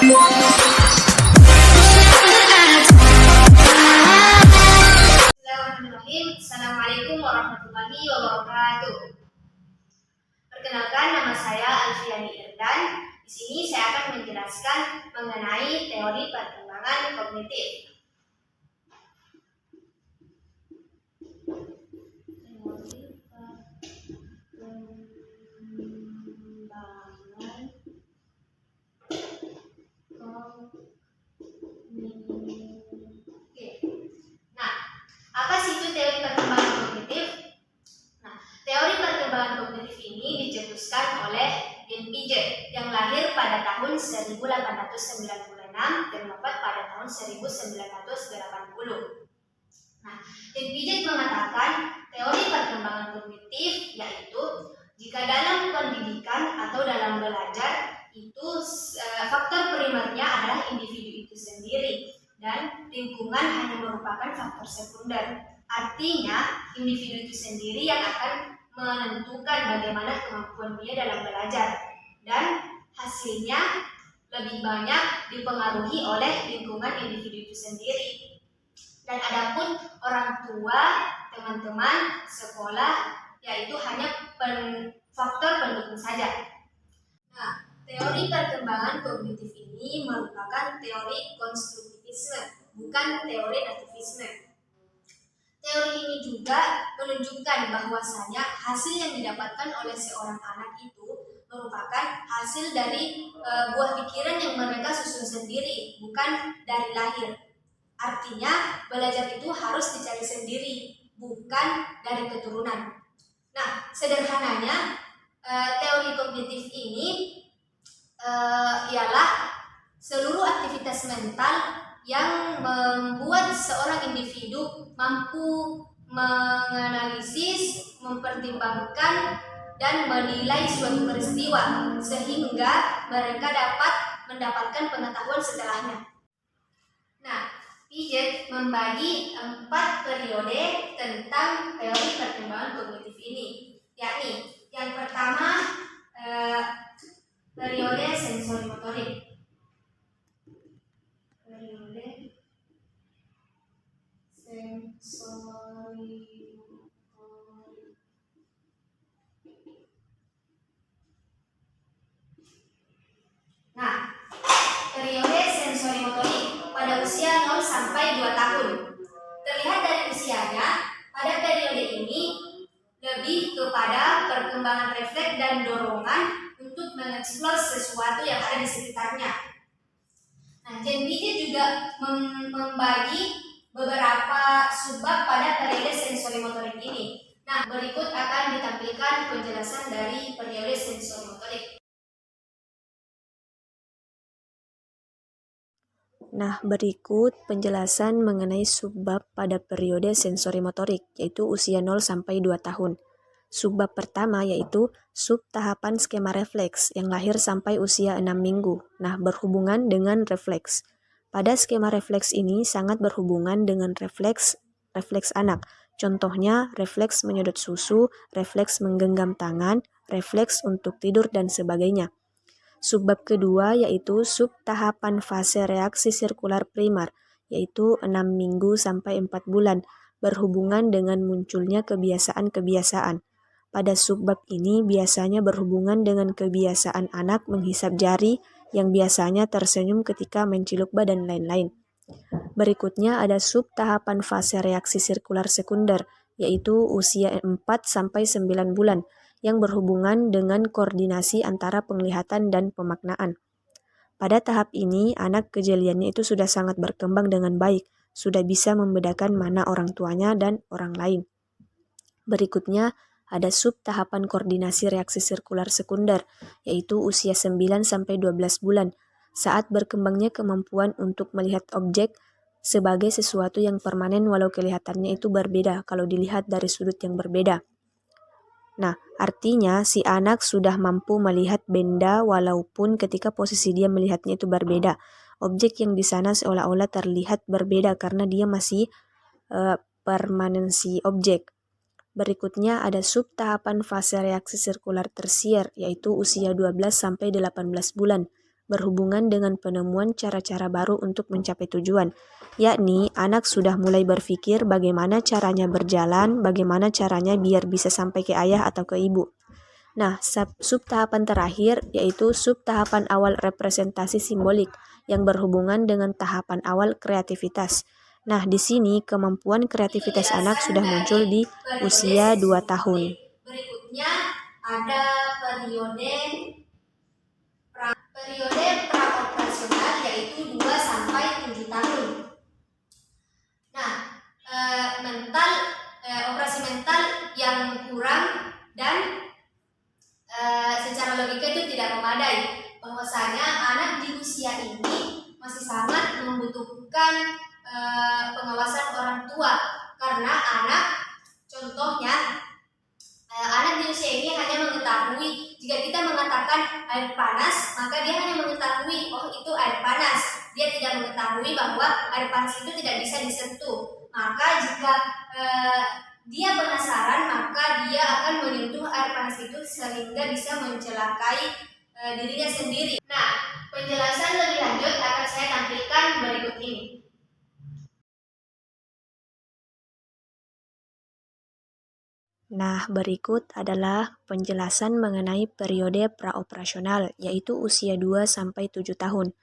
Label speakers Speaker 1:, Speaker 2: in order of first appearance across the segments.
Speaker 1: Bismillahirrahmanirrahim. Assalamualaikum warahmatullahi wabarakatuh. Perkenalkan, nama saya Alfiani Irdan. Di sini saya akan menjelaskan mengenai teori perkembangan kognitif. Apa sih itu teori perkembangan kognitif? Teori perkembangan kognitif ini dicetuskan oleh Jean Piaget yang lahir pada tahun 1896 dan wafat pada tahun 1980. Jean Piaget mengatakan teori perkembangan kognitif yaitu jika dalam pendidikan atau dalam belajar itu faktor primernya adalah individu itu sendiri dan lingkungan hanya merupakan faktor sekunder. Artinya, individu itu sendiri yang akan menentukan bagaimana kemampuan dia dalam belajar dan hasilnya lebih banyak dipengaruhi oleh lingkungan individu itu sendiri. Dan adapun orang tua, teman-teman, sekolah, yaitu hanya faktor pendukung saja. Teori perkembangan kognitif ini merupakan teori konstruktivisme, bukan teori nativisme. Teori ini juga menunjukkan bahwasanya hasil yang didapatkan oleh seorang anak itu merupakan hasil dari buah pikiran yang mereka susun sendiri, bukan dari lahir. Artinya, belajar itu harus dicari sendiri, bukan dari keturunan. Sederhananya, teori kognitif ini ialah seluruh aktivitas mental yang membuat seorang individu mampu menganalisis, mempertimbangkan, dan menilai suatu peristiwa sehingga mereka dapat mendapatkan pengetahuan setelahnya. Piaget membagi 4 periode tentang teori perkembangan kognitif ini, yakni yang pertama periode sensorimotorik. Periode sensorimotorik pada usia 0 sampai 2 tahun. Terlihat dari usianya, pada periode ini lebih kepada perkembangan refleks dan dorongan untuk mengeksplor sesuatu yang ada di sekitarnya. Jean Piaget juga membagi beberapa subbab pada periode sensorimotorik ini. Berikut akan ditampilkan penjelasan dari periode sensorimotorik.
Speaker 2: Berikut penjelasan mengenai subbab pada periode sensorimotorik, yaitu usia 0 sampai 2 tahun. Subbab pertama yaitu sub tahapan skema refleks yang lahir sampai usia 6 minggu. Berhubungan dengan refleks. Pada skema refleks ini sangat berhubungan dengan refleks anak. Contohnya refleks menyedot susu, refleks menggenggam tangan, refleks untuk tidur, dan sebagainya. Subbab kedua yaitu sub tahapan fase reaksi sirkular primer, yaitu 6 minggu sampai 4 bulan, berhubungan dengan munculnya kebiasaan-kebiasaan. Pada subbab ini biasanya berhubungan dengan kebiasaan anak menghisap jari yang biasanya tersenyum ketika mencilup dan lain-lain. Berikutnya ada sub tahapan fase reaksi sirkular sekunder, yaitu usia 4 sampai 9 bulan, yang berhubungan dengan koordinasi antara penglihatan dan pemaknaan. Pada tahap ini, anak kejeliannya itu sudah sangat berkembang dengan baik, sudah bisa membedakan mana orang tuanya dan orang lain. Berikutnya, ada sub tahapan koordinasi reaksi sirkular sekunder, yaitu usia 9 sampai 12 bulan, saat berkembangnya kemampuan untuk melihat objek sebagai sesuatu yang permanen walau kelihatannya itu berbeda kalau dilihat dari sudut yang berbeda. Artinya si anak sudah mampu melihat benda walaupun ketika posisi dia melihatnya itu berbeda. Objek yang di sana seolah-olah terlihat berbeda karena dia masih permanensi objek. Berikutnya ada sub tahapan fase reaksi sirkular tersier, yaitu usia 12 sampai 18 bulan. berhubungan dengan penemuan cara-cara baru untuk mencapai tujuan, yakni anak sudah mulai berpikir bagaimana caranya berjalan, bagaimana caranya biar bisa sampai ke ayah atau ke ibu. Nah, sub tahapan terakhir yaitu sub tahapan awal representasi simbolik yang berhubungan dengan tahapan awal kreativitas. Nah, di sini kemampuan kreativitas anak sudah muncul di usia 2 tahun.
Speaker 1: Berikutnya ada periode praoperasional yaitu 2 sampai 7 tahun. Nah, operasi mental yang kurang dan secara logika itu tidak memadai, bahwasanya anak di usia ini masih sangat membutuhkan pengawasan orang tua, karena contohnya anak di usia ini hanya mengetahui, jika kita mengatakan air panas, maka dia hanya mengetahui oh itu air panas, dia tidak mengetahui bahwa air panas itu tidak bisa disentuh. Maka jika dia penasaran, maka dia akan menyentuh air panas itu sehingga bisa mencelakai dirinya sendiri. Nah, penjelasan lebih lanjut akan saya tampilkan berikut ini.
Speaker 2: Nah, berikut adalah penjelasan mengenai periode praoperasional, yaitu usia 2 sampai 7 tahun.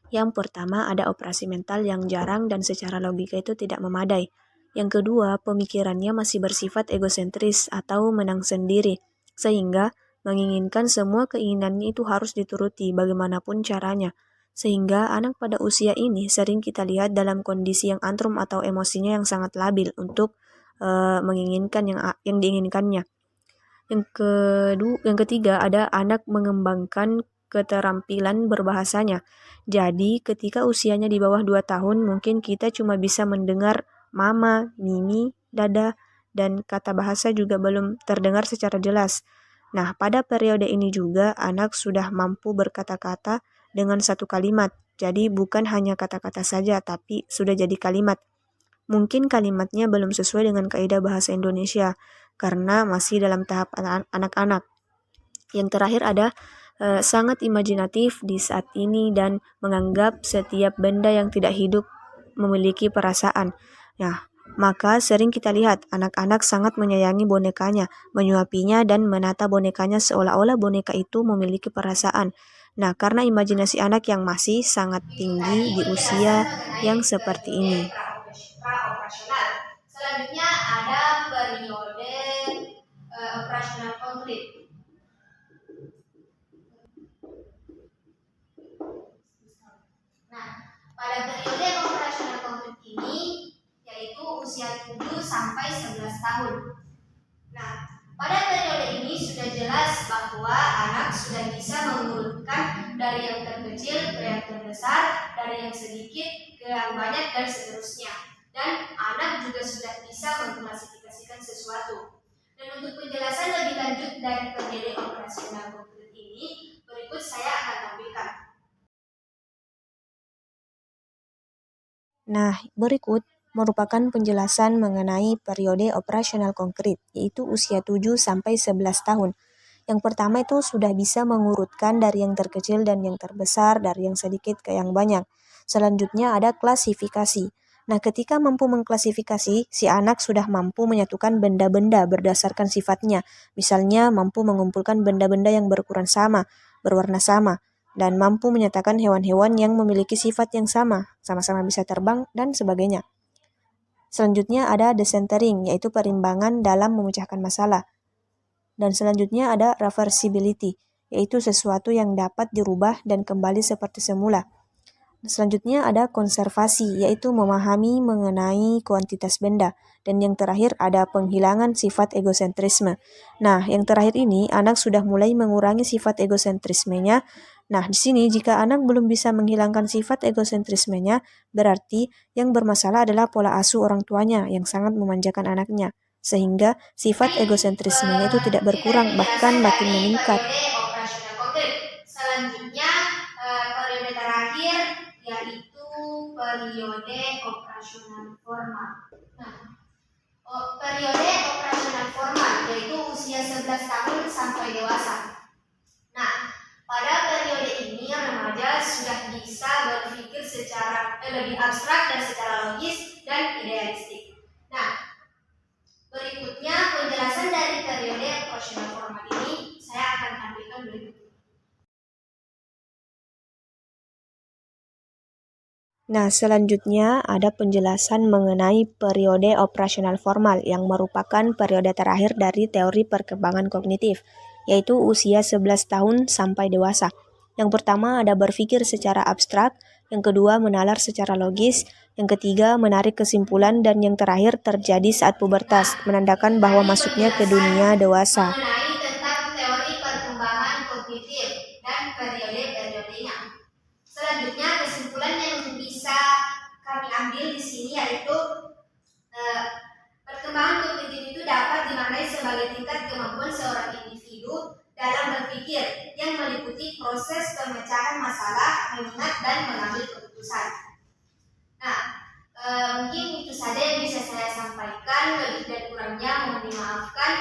Speaker 2: Yang pertama ada operasi mental yang jarang dan secara logika itu tidak memadai. Yang kedua, pemikirannya masih bersifat egosentris atau menang sendiri, sehingga menginginkan semua keinginannya itu harus dituruti bagaimanapun caranya. Sehingga anak pada usia ini sering kita lihat dalam kondisi yang antrum atau emosinya yang sangat labil untuk menginginkan yang diinginkannya. Yang ketiga ada anak mengembangkan keterampilan berbahasanya. Jadi ketika usianya di bawah 2 tahun mungkin kita cuma bisa mendengar mama, mimi, dada, dan kata bahasa juga belum terdengar secara jelas. Nah, pada periode ini juga anak sudah mampu berkata-kata dengan satu kalimat. Jadi bukan hanya kata-kata saja, tapi sudah jadi kalimat. Mungkin kalimatnya belum sesuai dengan kaidah bahasa Indonesia, karena masih dalam tahap anak-anak. Yang terakhir ada sangat imajinatif di saat ini dan menganggap setiap benda yang tidak hidup memiliki perasaan. Nah, maka sering kita lihat anak-anak sangat menyayangi bonekanya, menyuapinya dan menata bonekanya seolah-olah boneka itu memiliki perasaan. Nah, karena imajinasi anak yang masih sangat tinggi di usia yang seperti ini.
Speaker 1: Praoperasional. Selanjutnya ada periode operasional konkret. Nah, pada periode operasional konkret ini yaitu usia 7 sampai 11 tahun. Nah, pada periode ini sudah jelas bahwa anak sudah bisa mengurutkan dari yang terkecil ke yang terbesar, dari yang sedikit ke yang banyak dan seterusnya. Dan anak juga sudah bisa mengklasifikasikan sesuatu. Dan untuk penjelasan lebih lanjut dari periode operasional konkret ini, berikut saya akan tampilkan.
Speaker 2: Nah, berikut merupakan penjelasan mengenai periode operasional konkret, yaitu usia 7 sampai 11 tahun. Yang pertama itu sudah bisa mengurutkan dari yang terkecil dan yang terbesar, dari yang sedikit ke yang banyak. Selanjutnya ada klasifikasi. Nah, ketika mampu mengklasifikasi, si anak sudah mampu menyatukan benda-benda berdasarkan sifatnya. Misalnya mampu mengumpulkan benda-benda yang berukuran sama, berwarna sama, dan mampu menyatakan hewan-hewan yang memiliki sifat yang sama, sama-sama bisa terbang, dan sebagainya. Selanjutnya ada decentering, yaitu perimbangan dalam memecahkan masalah. Dan selanjutnya ada reversibility, yaitu sesuatu yang dapat dirubah dan kembali seperti semula. Selanjutnya ada konservasi, yaitu memahami mengenai kuantitas benda. Dan yang terakhir ada penghilangan sifat egosentrisme. Nah, yang terakhir ini anak sudah mulai mengurangi sifat egosentrismenya. Nah, di sini jika anak belum bisa menghilangkan sifat egosentrismenya, berarti yang bermasalah adalah pola asuh orang tuanya yang sangat memanjakan anaknya. Sehingga sifat egosentrismenya itu tidak berkurang, bahkan makin meningkat.
Speaker 1: Selanjutnya periode terakhir yaitu periode operasional formal. Nah, periode operasional formal yaitu usia 11 tahun sampai dewasa. Nah, pada periode ini remaja lebih abstrak dan secara logis dan idealistik. Nah, berikutnya penjelasan dari periode operasional formal ini saya akan tampilkan berikut.
Speaker 2: Nah, selanjutnya ada penjelasan mengenai periode operasional formal yang merupakan periode terakhir dari teori perkembangan kognitif, yaitu usia 11 tahun sampai dewasa. Yang pertama ada berpikir secara abstrak, yang kedua menalar secara logis, yang ketiga menarik kesimpulan, dan yang terakhir terjadi saat pubertas, menandakan bahwa masuknya ke dunia dewasa.
Speaker 1: Mengenai tentang teori perkembangan kognitif dan periode-periodenya. Selanjutnya kesimpulan yang bisa kami ambil di sini yaitu perkembangan kognitif itu dapat dimaknai sebagai tingkat kemampuan seorang individu dalam berpikir yang meliputi proses pemecahan masalah, mengingat dan mengambil keputusan. Nah, mungkin itu saja yang bisa saya sampaikan. Lebih dan kurangnya mohon dimaafkan.